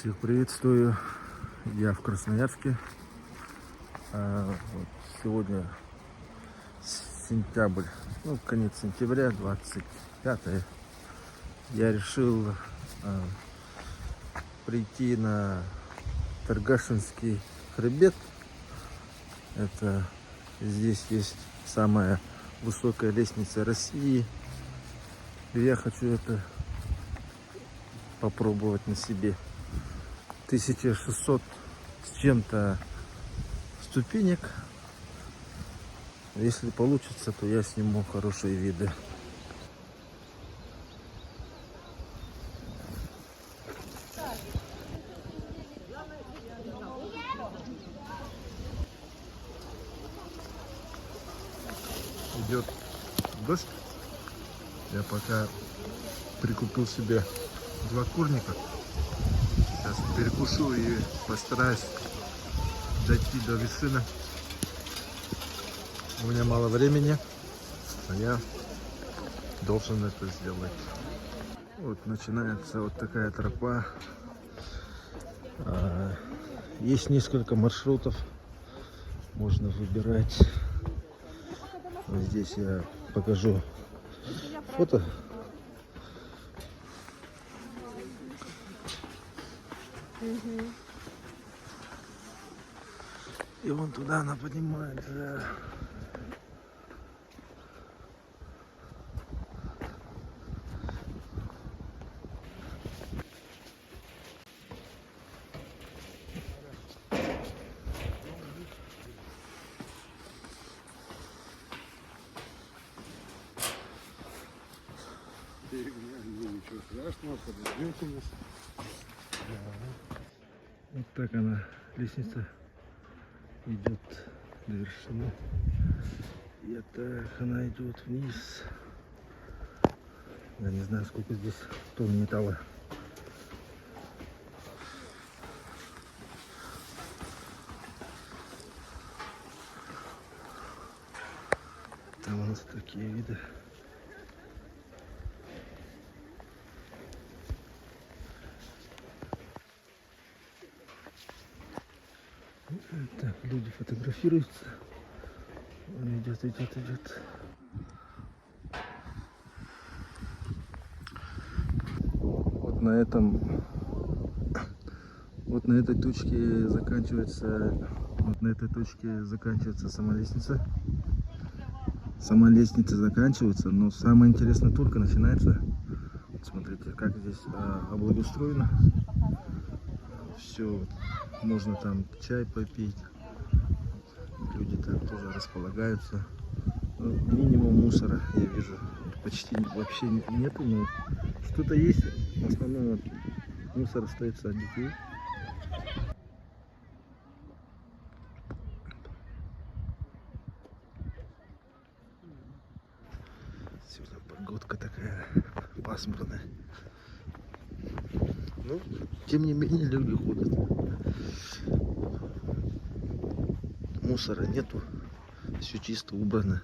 Всех приветствую. Я в Красноярске. Сегодня сентябрь, конец сентября, 25-е. Я решил прийти на Торгашинский хребет. Это здесь есть самая высокая лестница России. И я хочу это попробовать на себе. 1600 с чем-то ступенек. Если получится, то я сниму хорошие виды. Идет дождь. Я пока прикупил себе 2 курника. Сейчас перекушу и постараюсь дойти до вершины. У меня мало времени, а я должен это сделать. Вот начинается вот такая тропа. Есть несколько маршрутов. Можно выбирать. Вот здесь я покажу фото. И вон туда она поднимается. Ничего страшного, подождете нас. Вот так она, лестница, идет до вершины. И так она идет вниз. Я не знаю, сколько здесь тонн металла. Там у нас такие виды. Так, люди фотографируются. Он идет. Вот на этой точке заканчивается сама лестница. Сама лестница заканчивается, но самое интересное только начинается. Вот смотрите, как здесь облагоустроено. Все, можно там чай попить. Люди там тоже располагаются. Минимум мусора я вижу. Почти вообще нету, но что-то есть. В основном мусор остается от детей. Сегодня погодка такая пасмурная. Но тем не менее люди ходят. Мусора нету. Все чисто убрано.